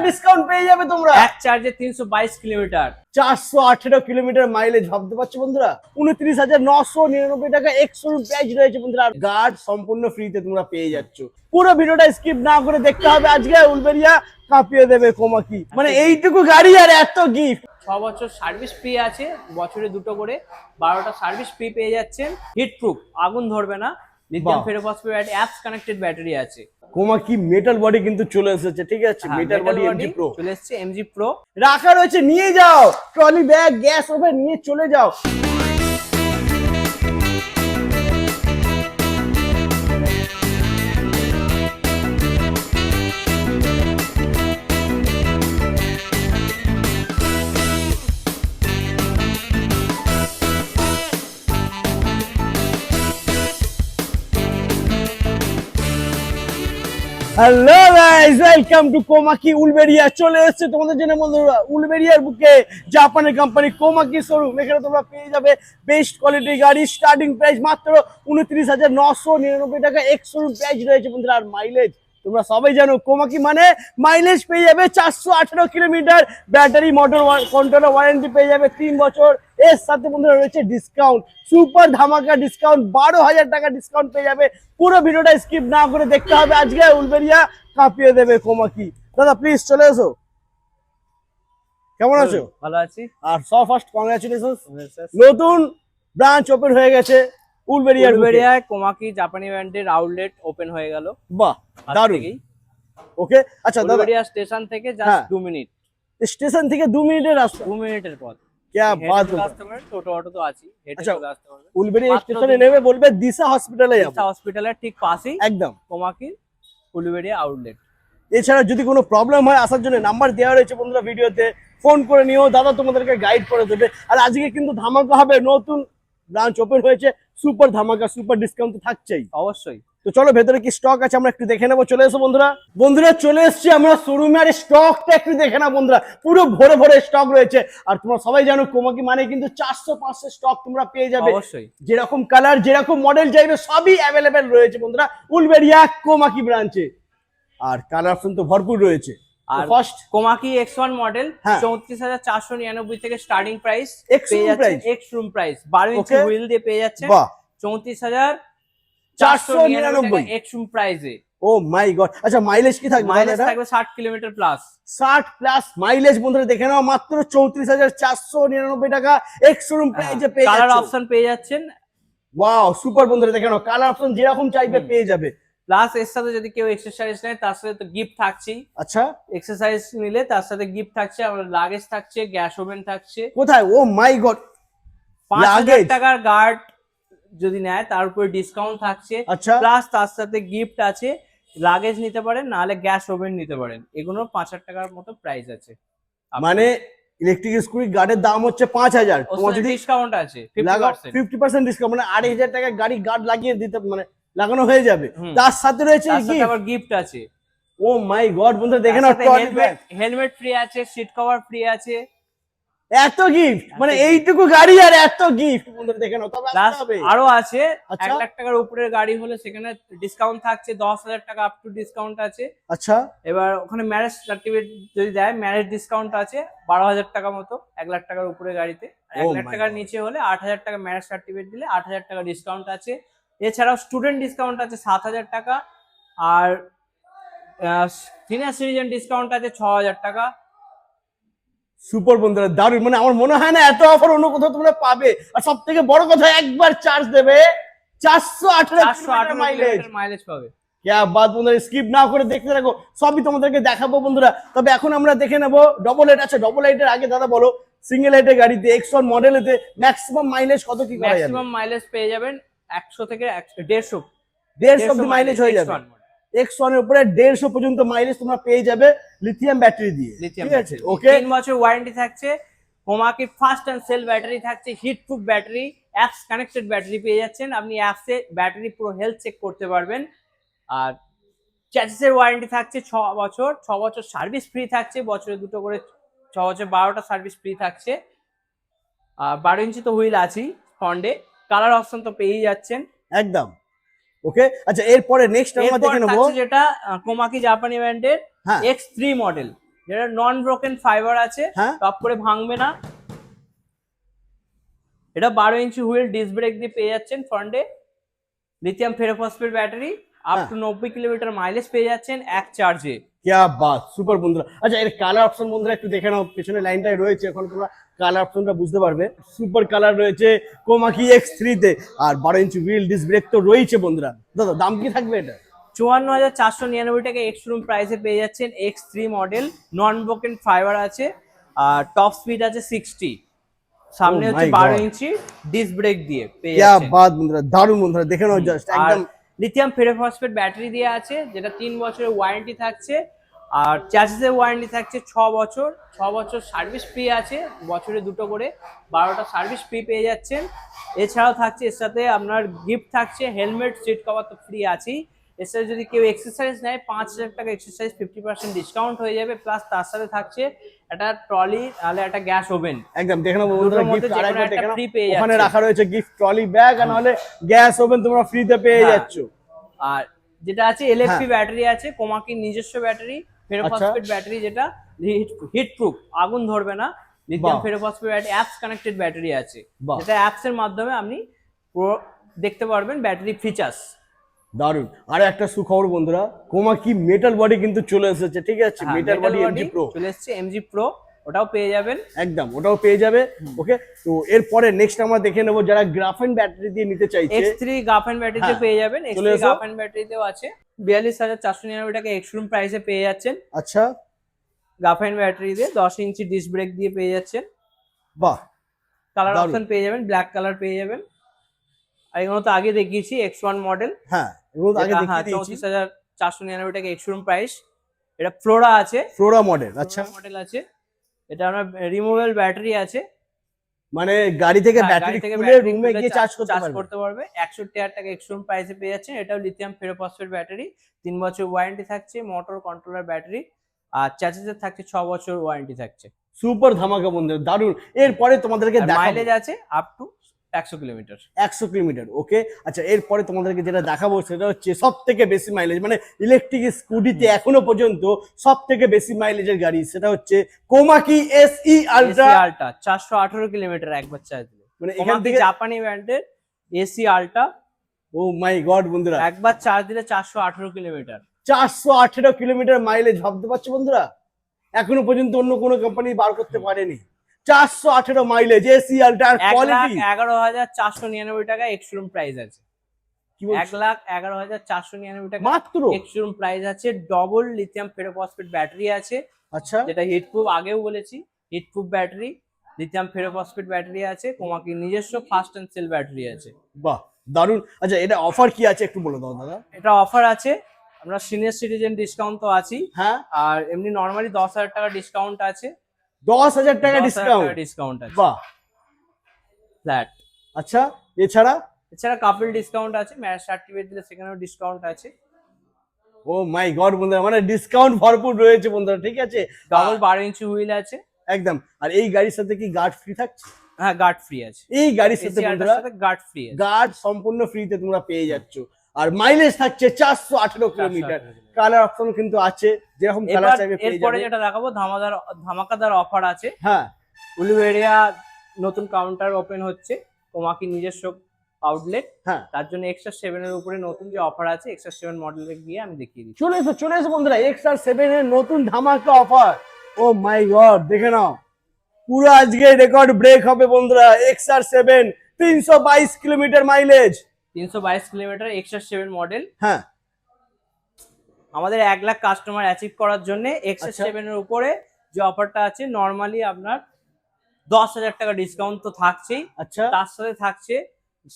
Discount পেয়ে যাবে তোমরা। এক চার্জে 322 কিলোমিটার, 418 কিলোমিটার মাইলেজ। ভাবতে পারছো বন্ধুরা, 29,999 টাকা এক্স-শোরুম প্রাইস রয়েছে বন্ধুরা। গার্ড সম্পূর্ণ ফ্রিতে তোমরা পেয়ে যাচ্ছ। পুরো ভিডিওটা স্কিপ না করে দেখতে হবে। আজকে উলবেরিয়া কাঁপিয়ে দেবে কোমাকি, মানে এইটুকু গাড়ি আর এত গিফট। 6 বছর সার্ভিস ফ্রি আছে, বছরে 2টো করে 12টা সার্ভিস ফ্রি পেয়ে যাচ্ছেন। হিট প্রুফ, আগুন ধরবে না। Lithium ferrophosphate apps connected battery আছে। কোমাকি মেটাল বডি কিন্তু চলে এসেছে, ঠিক আছে? মেটাল বডি এমজি প্রো চলে এসেছে, এমজি প্রো রাখা রয়েছে, নিয়ে যাও। ট্রলি ব্যাগ, গ্যাস ওভেন নিয়ে চলে যাও। Hello guys, welcome to Komaki Uluberia. চলে এসেছে তোমাদের জন্য বন্ধুরা উলবেরিয়ার বুকে জাপানের কোম্পানি কোমাকি শোরুম। এখানে তোমরা পেয়ে যাবে বেস্ট কোয়ালিটির গাড়ি। স্টার্টিং প্রাইস মাত্র 29,999 টাকা এক্স শোরুম প্রাইস রয়েছে বন্ধুরা। আর মাইলেজ তোমরা সবাই জানো, কোমাকি মানে মাইলেজ পেয়ে যাবে 418 kilometre. Battery motor controller warranty পেয়ে যাবে 3 বছর। এর সাথে বন্ধুরা রয়েছে ডিসকাউন্ট, সুপার ধামাকা ডিসকাউন্ট, 12,000 টাকা ডিসকাউন্ট পেয়ে যাবে। পুরো ভিডিওটা স্কিপ না করে দেখতে হবে। আজকে উলবেরিয়া কাঁপিয়ে দেবে কোমাকি। দাদা প্লিজ চলে এসো। কেমন আছো? ভালো আছি। আর ফার্স্ট কংগ্রাচুলেশনস, নতুন ব্রাঞ্চ ওপেন হয়ে গেছে উলবেরিয়ায়। কোমাকি জাপানি ব্র্যান্ডের আউটলেট ওপেন হয়ে গেল। বাহ, দারুণ। ওকে, আচ্ছা দাদা, উলবেরিয়া স্টেশন থেকে জাস্ট 2 মিনিট, স্টেশন থেকে 2 মিনিটের রাস্তা। 2 মিনিটের পথ। क्या बात है। কাস্টমার টোটো অটো তো আছে, হেঁটে চলে আসতে পারবে। উলবেরিয়া স্টেশনে নেমে বলবে দিশা হসপিটালে যাব। দিশা হসপিটালের ঠিক পাশেই একদম কোমাকি উলবেরিয়া আউটলেট। এছাড়া যদি কোনো প্রবলেম হয় আসার জন্য নাম্বার দেওয়া রয়েছে বন্ধুরা ভিডিওতে, ফোন করে নিও, দাদা তোমাদেরকে গাইড করে দেবে। আর আজকে কিন্তু ধামাকা হবে, নতুন ব্রাঞ্চ ওপেন হয়েছে, সুপার ধামাকা, সুপার ডিসকাউন্ট তো থাকছেই অবশ্যই। তো চলো ভেতরে কি স্টক আছে আমরা একটু দেখে নেবো। চলে এসো বন্ধুরা। বন্ধুরা চলে এসেছি আমরা শোরুমে, আর স্টকটা একটু দেখে নাও বন্ধুরা। পুরো ভরে ভরে স্টক রয়েছে। আর তোমরা সবাই জানো কোমাকি মানে কিন্তু 400-500 স্টক তোমরা পেয়ে যাবে। অবশ্যই, যেরকম কালার যেরকম মডেল চাইবে সবই অ্যাভেলেবেল রয়েছে বন্ধুরা উলবেরিয়া কোমাকি ব্রাঞ্চে। আর কালার অপশন তো ভরপুর রয়েছে। আর ফার্স্ট কোমাকি X1 মডেল 34,499 থেকে স্টার্টিং প্রাইস পেয়ে যাচ্ছেন। এক্স রুম প্রাইস 12 ইঞ্চি হুইল দিয়ে পেয়ে যাচ্ছেন 34,499 এক্স রুম প্রাইসে। ও মাই গড। আচ্ছা মাইলেজ কি থাকবে? মাইলেজ থাকবে 60 কিলোমিটার প্লাস। 60 প্লাস মাইলেজ বন্ধুরা দেখে নাও, মাত্র 34,499 টাকা এক্স শোরুম প্রাইসে পেয়ে যাচ্ছেন। কালার অপশন পেয়ে যাচ্ছেন। ওয়াও সুপার বন্ধুরা দেখে নাও, কালার অপশন যেরকম চাইবে পেয়ে যাবে। প্লাস এর সাথে যদি কেউ এক্সারসাইজ নেয় তার সাথে তো গিফট থাকছেই। আচ্ছা, এক্সারসাইজ নিলে তার সাথে গিফট থাকছে, আমার লাগেজ থাকছে, গ্যাস ওভেন থাকছে। কোথায়? ও মাই গড, 5,000 টাকার গার্ড যদি নেয় তার উপরে ডিসকাউন্ট থাকছে। আচ্ছা, প্লাস তার সাথে গিফট আছে, লাগেজ নিতে পারেন, নাহলে গ্যাস ওভেন নিতে পারেন। এগুলো 5,000 টাকার মতো প্রাইস আছে। মানে ইলেকট্রিক স্কুটি গার্ডের দাম হচ্ছে 5,000, তোমার যদি ডিসকাউন্ট আছে 50% ডিসকাউন্ট, মানে 2,500 টাকা গাড়ি গার্ড লাগিয়ে দিতে, মানে লাগানো হয়ে যাবে। তার সাথে রয়েছে আবার গিফট আছে। ও মাই গড বন্ধুরা দেখে নাও, হেলমেট ফ্রি আছে, সিট কভার ফ্রি আছে। এত গিফট, মানে এইটুকু গাড়ি আর এত গিফট বন্ধুরা দেখে নাও। তবে আরো আছে, 1 লাখ টাকার উপরের গাড়ি হলে সেখানে ডিসকাউন্ট থাকছে, 10,000 টাকা আপ টু ডিসকাউন্ট আছে। আচ্ছা, এবার ওখানে ম্যারেজ সার্টিফিকেট যদি দেয়, ম্যারেজ ডিসকাউন্ট আছে 12,000 টাকা মতো 1 লাখ টাকার উপরে গাড়িতে। 1 লাখ টাকার নিচে হলে 8,000 টাকা ম্যারেজ সার্টিফিকেট দিলে 8,000 টাকা ডিসকাউন্ট আছে। এছাড়াও স্টুডেন্ট ডিসকাউন্ট আছে 7,000 টাকা, আর সিনিয়র সিটিজেন ডিসকাউন্ট আছে 6,000 টাকা। সুপার বন্ধুরা দারুণ, মানে আমার মনে হয় না এত অফার অন্য কোথাও তোমরা পাবে। আর সব থেকে বড় কথা, একবার চার্জ দেবে 418 মাইলেজ পাবে। क्या बात বন্ধুরা, স্কিপ না করে দেখতে থাকো, সবই তোমাদেরকে দেখাবো বন্ধুরা। তবে এখন আমরা দেখে নেবো ডবল এইট। আচ্ছা ডবল এইটের আগে দাদা বলো, সিঙ্গেল এইটের গাড়িতে X1 মডেলেতে ম্যাক্সিমাম মাইলেজ কত কি করা যাবে? ম্যাক্সিমাম মাইলেজ পেয়ে যাবেন 100 থেকে 150 অব্দি মাইলেজ হয়ে যাবে। X1 এর উপরে 150 পর্যন্ত মাইলেজ তোমরা পেয়ে যাবে লিথিয়াম ব্যাটারি দিয়ে। ঠিক আছে, ওকে। 3 বছর ওয়ারেন্টি থাকছে। Komaki first end cell battery থাকছে, heat proof battery, apps connected battery পেয়ে যাচ্ছেন। আপনি অ্যাপসে ব্যাটারি পুরো হেলথ চেক করতে পারবেন। আর চ্যাসিসের ওয়ারেন্টি থাকছে 6 বছর। 6 বছর সার্ভিস ফ্রি থাকছে, বছরে 2টো করে 6 বছর 12টা সার্ভিস ফ্রি থাকছে। আর 12 ইঞ্চি তো হুইল আছেই ফ্রন্টে। কালার অপশন তো পেয়েই যাচ্ছেন একদম। ওকে, আচ্ছা এরপরে নেক্সট আমরা দেখে নেব যেটা কোমাকি জাপানি ব্র্যান্ডের X3 মডেল। যেটা নন ব্রোকেন ফাইবার আছে, হ্যাঁ টপ করে ভাঙবে না। এটা 12 ইঞ্চি হুইল ডিস্ক ব্রেক দিয়ে পেয়ে যাচ্ছেন ফ্রন্টে, লিথিয়াম ফেরোফসফেট ব্যাটারি, আপ হ্যাঁ। টু 90 কিলোমিটার মাইলেজ পেয়ে যাচ্ছেন এক চার্জে। क्या बात, সুপার বন্ধুরা। আচ্ছা এর কালার অপশন বন্ধুরা একটু দেখে নাও, পেছনে লাইনটাই রয়েছে, এখন তোমরা কালার অপশনটা বুঝতে পারবে। সুপার কালার রয়েছে কোমাকি X3 তে, আর 12 ইঞ্চি হুইল ডিস্ক ব্রেক তো রয়েছে বন্ধুরা। দাদা দাম কি থাকবে এটা? 54,499 টাকা এক্স-শোরুম প্রাইসে পেয়ে যাচ্ছেন X3 মডেল, নন ব্রোকেন ফাইবার আছে, আর টপ স্পিড আছে 60, সামনে Oh হচ্ছে my 12 God! Inch disc brake দিয়ে পেয়ে क्या যাচ্ছেন। बात বন্ধুরা, দারুণ বন্ধুরা, দেখে নাও জাস্ট আর একদম। লিথিয়াম ফেরোফসফেট ব্যাটারি দিয়ে আছে, যেটা 3 বছরের ওয়ারেন্টি থাকছে, আর চ্যাসিসের ওয়ারেন্টি থাকছে 6 বছর। 6 বছর সার্ভিস ফ্রি আছে, বছরে 2টো করে 12টা সার্ভিস ফ্রি পেয়ে যাচ্ছেন। এছাড়াও থাকছে এর সাথে আপনার গিফট থাকছে হেলমেট, সিট কভার তো ফ্রি আছেই। এর সাথে যদি কেউ এক্সারসাইজ নেয় 5,000 টাকা এক্সারসাইজ 50% ডিসকাউন্ট হয়ে যাবে, প্লাস তার সাথে থাকছে একটা ট্রলি, নাহলে একটা গ্যাস ওভেন। একদম দেখে নাও বন্ধুরা, দুটোর মধ্যে গিফট যে কোনো আরেকবার একটা দেখে নাও, free পেয়ে ওখানে যাচ্ছে। রাখা রয়েছে গিফট ট্রলি ব্যাগ, আর নাহলে গ্যাস ওভেন তোমরা ফ্রিতে পেয়ে হ্যাঁ। যাচ্ছ। আর যেটা আছে এলএফপি হ্যাঁ। ব্যাটারি আছে, কোমাকির নিজস্ব ব্যাটারি, ফেরোফসফেট ব্যাটারি, যেটা হিট প্রুফ, আগুন ধরবে না। লিথিয়াম বাহ। Ferrophosphate battery, apps connected battery আছে, বাহ। যেটা অ্যাপস এর মাধ্যমে আপনি পুরো দেখতে পারবেন ব্যাটারি ফিচার্স। দারুন। আর একটা সুখবর বন্ধুরা, কোমাকি মেটাল বডি কিন্তু চলে এসেছে, ঠিক আছে? হ্যাঁ, metal body Metal MG Body pro চলে এসেছে, এমজি প্রো, ওটাও পেয়ে যাবেন। একদম, ওটাও পেয়ে যাবে। ওকে, তো এরপরে নেক্সট আমরা দেখে নেবো যারা গ্রাফেন ব্যাটারি দিয়ে নিতে চাইছে। X3 গ্রাফাইন ব্যাটারিতে হ্যাঁ, পেয়ে যাবেন, চলে X3 এসো। গ্রাফাইন ব্যাটারিতেও আছে। 42,499 টাকা এক্স-শোরুম প্রাইসে পেয়ে যাচ্ছেন আচ্ছা, গ্রাফাইন ব্যাটারি দিয়ে, 10 ইঞ্চি ডিস্ক ব্রেক দিয়ে পেয়ে যাচ্ছেন। বাহ, কালার দারুণ। অপশন পেয়ে যাবেন, ব্ল্যাক কালার পেয়ে যাবেন। আর এগুলো তো আগে দেখিয়েছি, X1 মডেল, হ্যাঁ এগুলো তো আগে যেটা দেখিয়ে দিয়েছি। 34,499 টাকা এক্স-শোরুম প্রাইস। এটা ফ্লোরা আছে, ফ্লোরা মডেল। আচ্ছা, মডেল আছে। এটা আপনার রিমুভেবল ব্যাটারি আছে, মানে গাড়ি থেকে হ্যাঁ, ব্যাটারি গাড়ি থেকে খুলে ব্যাটারি রুমে খুলে গিয়ে চার্জ করতে পারবে। করতে পারবে। 61,000 টাকা এক্স-শোরুম প্রাইসে পেয়ে যাচ্ছেন। এটাও লিথিয়াম ফেরোফসফেট ব্যাটারি, 3 বছর ওয়ারেন্টি থাকছে, মোটর কন্ট্রোলার ব্যাটারি, আর চ্যাসিসের থাকছে 6 বছর ওয়ারেন্টি থাকছে। সুপার ধামাকা বন্ধুরা, দারুণ। এরপরে তোমাদেরকে দেখাবো মাইলেজ আছে আপ টু 100 কিলোমিটার। 100 কিলোমিটার। ওকে, আচ্ছা এরপরে তোমাদেরকে যেটা দেখাবো সেটা হচ্ছে সব থেকে বেশি মাইলেজ, মানে ইলেকট্রিক স্কুটিতে এখনো পর্যন্ত সব থেকে বেশি মাইলেজের গাড়ি, সেটা হচ্ছে Komaki SE ultra. AC ultra 418 kilometre একবার চার্জ দিলে। মানে এখান থেকে জাপানি ব্র্যান্ডের AC ultra, O my god বন্ধুরা, একবার চার্জ দিলে 418 কিলোমিটার। 418 কিলোমিটার মাইলেজ, ভাবতে পারছো বন্ধুরা? এখনো পর্যন্ত অন্য কোনো কোম্পানি বার করতে পারেনি 418 মাইলেজ এসি আলট্রা। আর কোয়ালিটি 1,11,499 টাকা এক্স-শোরুম প্রাইস আছে। কি বলছো? 1,11,499 টাকা মাত্র? এক্স-শোরুম প্রাইস আছে। ডবল লিথিয়াম ফেরোফসফেট ব্যাটারি আছে, আচ্ছা, যেটা হিটপ্রুফ, আগেও বলেছি heatproof battery, lithium ferrophosphate battery আছে, কোমাকি নিজস্ব ফাস্ট অ্যান্ড সেল ব্যাটারি আছে। বাহ, দারুণ। আচ্ছা এটা অফার কি আছে একটু বলে দাও দাদা। এটা অফার আছে, আমরা সিনিয়র সিটিজেন ডিসকাউন্ট তো আছি, হ্যাঁ, আর এমনি নরমালি 10,000 টাকা ডিসকাউন্ট আছে। 10,000 টাকা 10,000 ডিসকাউন্ট। টাকা ডিসকাউন্ট আছে বাহ, ফ্ল্যাট। আচ্ছা এছাড়া? এছাড়া কাপল ডিসকাউন্ট আছে, ম্যারেজ সার্টিফিকেট দিলে সেখানেও ডিসকাউন্ট আছে। ও মাই গড বন্ধুরা, মানে ডিসকাউন্ট ভরপুর রয়েছে বন্ধুরা, ঠিক আছে? ডবল 12 ইঞ্চি হুইল আছে। একদম। আর এই গাড়ির সাথে কি গার্ড ফ্রি থাকছে? হ্যাঁ, গার্ড ফ্রি আছে। এই গাড়ির সাথে এসি বন্ধুরা আল্ট্রার সাথে গার্ড ফ্রি আছে। গার্ড সম্পূর্ণ ফ্রিতে তোমরা পেয়ে যাচ্ছ। আর মাইলেজ থাকছে 418 কিলোমিটার। 418 কালার অপশন কিন্তু আছে, যেরকম কালার এবার চাইবে পেয়ে এরপরে যাবে। যেটা দেখাবো, ধামাকাদার অফার আছে। হ্যাঁ, উলুবেড়িয়া নতুন কাউন্টার ওপেন হচ্ছে, কোমাকি নিজস্ব আউটলেট, হ্যাঁ, তার জন্য X7 এর উপরে নতুন যে অফার আছে, X7 মডেলে গিয়ে আমি দেখিয়ে দিচ্ছি। চলে এসো বন্ধুরা, XR7 এর নতুন ধামাকা অফার। ও মাই গড, দেখে নাও, পুরো আজকে রেকর্ড ব্রেক হবে বন্ধুরা। XR7 322 kilometre mileage. 322 kilometre X7 model. হ্যাঁ, আমাদের 1 লাখ কাস্টমার অ্যাচিভ করার জন্য আচ্ছা। X7 এর উপরে যে অফারটা আছে, নরমালি আপনার 10,000 টাকা ডিসকাউন্ট তো থাকছেই, আচ্ছা, তার সাথে থাকছে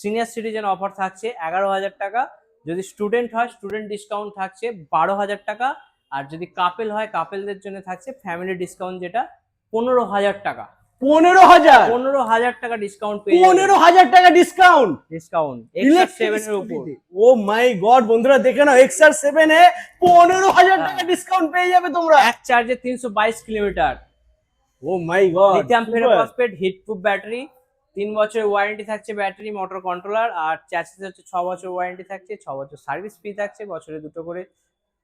সিনিয়র সিটিজেন অফার থাকছে 11,000 টাকা। যদি স্টুডেন্ট হয় স্টুডেন্ট ডিসকাউন্ট থাকছে 12,000 টাকা। আর যদি কাপেল হয় কাপেলদের জন্য থাকছে ফ্যামিলি ডিসকাউন্ট, যেটা 15,000 টাকা। 15,000 15,000 টাকা ডিসকাউন্ট পেয়ে 15,000 টাকা ডিসকাউন্ট ডিসকাউন্ট ইলেকট্রিক X7 এর উপর। ও মাই গড বন্ধুরা, দেখে নাও, XR7 এ 15,000 টাকা ডিসকাউন্ট পেয়ে যাবে তোমরা। এক চার্জে 322 kilometre. Oh my god, lithium ferrophosphate heatproof battery, 3 বছর ওয়ারেন্টি থাকছে ব্যাটারি, মোটর কন্ট্রোলার, আর চ্যাসিস হচ্ছে 6 বছর ওয়ারেন্টি থাকছে, 6 বছর সার্ভিস ফ্রি থাকছে, বছরে 2টো করে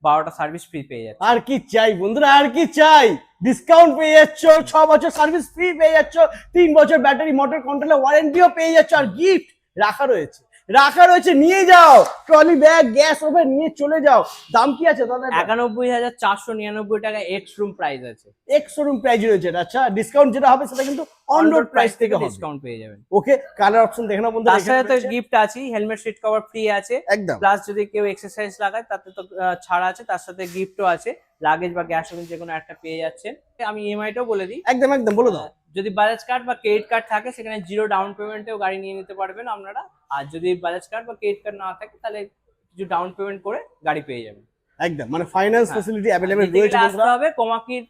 12টা সার্ভিস ফ্রি পেয়ে যাচ্ছে। আর কি চাই বন্ধুরা, আর কি চাই? ডিসকাউন্ট পেয়ে যাচ্ছ, 6 বছর সার্ভিস ফ্রি পেয়ে যাচ্ছ, 3 বছর ব্যাটারি মোটর কন্ট্রোলার ওয়ারেন্টিও পেয়ে যাচ্ছ, আর গিফট রাখা রয়েছে নিয়ে যাও, ট্রলি ব্যাগ গ্যাস ওভেন নিয়ে চলে যাও। দাম কি আছে দাদা? 91,499 টাকা এক্স রুম প্রাইস আছে। এক্স শোরুম প্রাইস রয়েছে এটা। আচ্ছা, ডিসকাউন্ট যেটা হবে সেটা কিন্তু অন রোড প্রাইস থেকে হবে। ডিসকাউন্ট পেয়ে যাবেন। ওকে, কালার অপশন দেখে নাও বন্ধুরা। তার সাথে তো গিফট আছে, হেলমেট সিট কভার ফ্রি আছে, একদম প্লাস যদি কেউ এক্সারসাইজ লাগায় তাতে তো ছাড় আছে, তার সাথে গিফটও আছে, লাগেজ বা গ্যাস ওভেন যে কোনো একটা পেয়ে যাচ্ছেন। আমি ইএমআইটাও বলে দিই, একদম বলে দাও। যদি বাজাজ কার্ড বা ক্রেডিট কার্ড থাকে সেখানে 0 ডাউন পেমেন্টেও গাড়ি নিয়ে নিতে পারবেন আপনারা, আর যদি বাজাজ কার্ড বা ক্রেডিট কার্ড না থাকে তাহলে কিছু ডাউন পেমেন্ট করে গাড়ি পেয়ে যাবেন। একদম মানে ফাইন্যান্স ফ্যাসিলিটি अवेलेबल যেদিকে রয়েছে আসতে হবে কোমাকির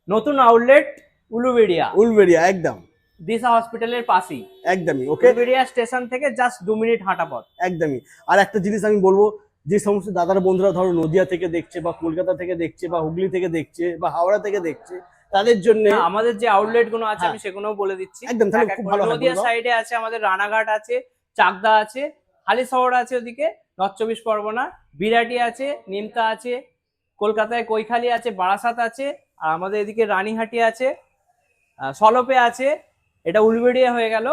নতুন আউটলেট উলবেড়িয়া একদম দিশা হসপিটালের পাশেই, একদমই। ওকে, উলুবেড়িয়া স্টেশন থেকে জাস্ট 2 মিনিট হাঁটা পথ। একদমই। আর একটা জিনিস আমি বলবো, যে সমস্ত দাদার বন্ধুরা ধরো নদিয়া থেকে দেখছে বা কলকাতা থেকে দেখছে বা হুগলি থেকে দেখছে বা হাওড়া থেকে দেখছে, তাদের জন্য আমাদের যে আউটলেট গুলো আছে হ্যাঁ। আমি সেগুলোও বলে দিচ্ছি একদম, তাহলে এক এক খুব করে। ভালো হয়, নদিয়া বলে দাও। সাইডে আছে আমাদের রানাঘাট আছে, চাকদা আছে, হালিশহর আছে, ওদিকে নর্থ 24 পরগনা, বিরাটি আছে, নিমতা আছে, কলকাতায় কৈখালি আছে, বারাসাত আছে, আর আমাদের এদিকে রানীহাটি আছে, সলপে আছে, এটা উলুবেড়িয়া হয়ে গেল।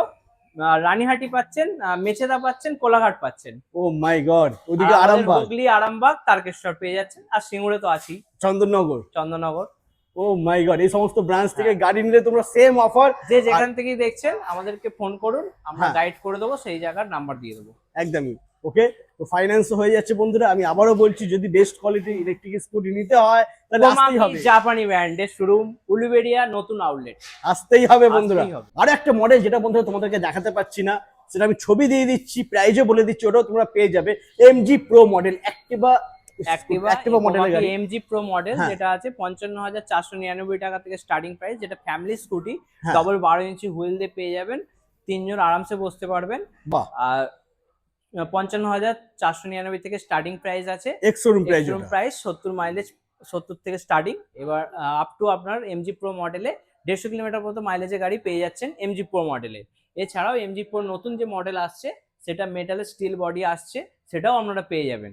রানীহাটি পাচ্ছেন, মেচেদা পাচ্ছেন, কোলাঘাট পাচ্ছেন। ও মাই গড, ওদিকে আর আমাদের আরামবাগ, হুগলি, আরামবাগ, তারকেশ্বর পেয়ে যাচ্ছেন, আর সিঙ্গুরে তো আছেই, চন্দননগর। চন্দননগর। ও মাই গড, এই সমস্ত ব্রাঞ্চ থেকে গাড়ি নিলে তোমরা সেম অফার। যে যেখান থেকে দেখছেন আমাদেরকে ফোন করুন, আমরা হ্যাঁ। গাইড করে দেবো, সেই জায়গার নাম্বার দিয়ে দেবো। একদমই। ওকে, তো ফাইন্যান্স হয়ে যাচ্ছে বন্ধুরা। আমি আবারও বলছি, যদি বেস্ট কোয়ালিটির ইলেকট্রিক স্কুটি নিতে হয় তাহলে আসতেই হবে জাপানি ব্র্যান্ডের শোরুম, উলুবেড়িয়া নতুন আউটলেট, আসতেই হবে বন্ধুরা। আসতেই হবে। আর একটা মডেল যেটা বন্ধুরা তোমাদেরকে দেখাতে পাচ্ছি না, সেটা আমি ছবি দিয়ে দিচ্ছি, প্রাইজও বলে দিচ্ছি, ওটাও তোমরা পেয়ে যাবে। এমজি প্রো মডেল অ্যাক্টিভা মডেলের গাড়ি। এমজি প্রো মডেল, হ্যাঁ। যেটা আছে 55,499 টাকা থেকে স্টার্টিং প্রাইস, যেটা ফ্যামিলি স্কুটি, হ্যাঁ। ডবল 12 ইঞ্চি হুইল দিয়ে পেয়ে যাবেন, 3 জন আরামসে বসতে পারবেন। বাহ, আর 55,499 থেকে স্টার্টিং প্রাইস আছে। Ex showroom prize price 70 mileage, 70 থেকে স্টার্টিং। এবার আপ টু আপনার এমজি প্রো মডেলে 150 কিলোমিটার পর্যন্ত মাইলেজের গাড়ি পেয়ে যাচ্ছেন এমজি প্রো মডেলে। এছাড়াও এমজি প্রো নতুন যে মডেল আসছে, সেটা মেটালের স্টিল বডি আসছে, সেটাও আপনারা পেয়ে যাবেন।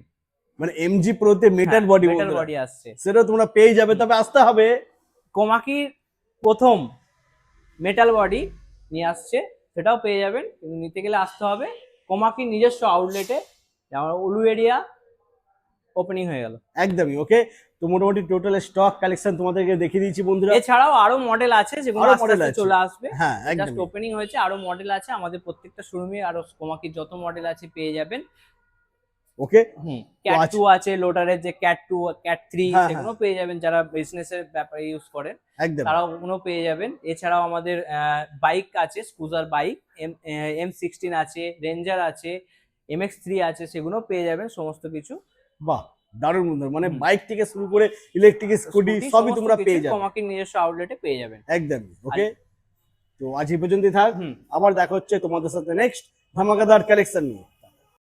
মানে এমজি প্রোতে মেটাল বডি আসছে, সেটাও তোমরা পেয়ে যাবে, তবে আসতে হবে। কোমাকির প্রথম মেটাল বডি নিয়ে আসছে, সেটাও পেয়ে যাবেন, কিন্তু নিতে গেলে আসতে হবে কোমাকির নিজস্ব আউটলেটে। যেমন উলুবেড়িয়া ওপেনিং হয়ে গেল। একদমই। ওকে, তো মোটামুটি টোটাল স্টক কালেকশন তোমাদেরকে দেখিয়ে দিয়েছি বন্ধুরা। এছাড়াও আরো মডেল আছে যেগুলো আরো আস্তে model আস্তে আছে। চলে আসবে। হ্যাঁ, জাস্ট একদমই। ওপেনিং হয়েছে, আরো মডেল আছে আমাদের প্রত্যেকটা শোরুমে, আরো কোমাকির যত মডেল আছে পেয়ে যাবেন। ওকে, ক্যাট 2 আছে, লোটারের যে ক্যাট 2, ক্যাট 3, হ্যাঁ, সেগুলো পেয়ে যাবেন, যারা বিজনেসের ব্যাপারে ইউজ করেন একদম তারাও ওগুলো পেয়ে যাবেন। এছাড়াও আমাদের বাইক আছে, স্কুটার বাইক, M16 আছে, রেঞ্জার আছে, MX3 আছে, সেগুলো পেয়ে যাবেন সমস্ত কিছু। বাহ, দারুণ বন্ধুরা, মানে বাইক থেকে শুরু করে ইলেকট্রিক স্কুটি সবই তোমরা পেয়ে যাবে কোমাকির নিজস্ব আউটলেটে পেয়ে যাবেন। একদম। ওকে, তো আজ এই পর্যন্তই থাক। হুম। আবার দেখা হচ্ছে তোমাদের সাথে নেক্সট ধামাকাদার কালেকশন নিয়ে।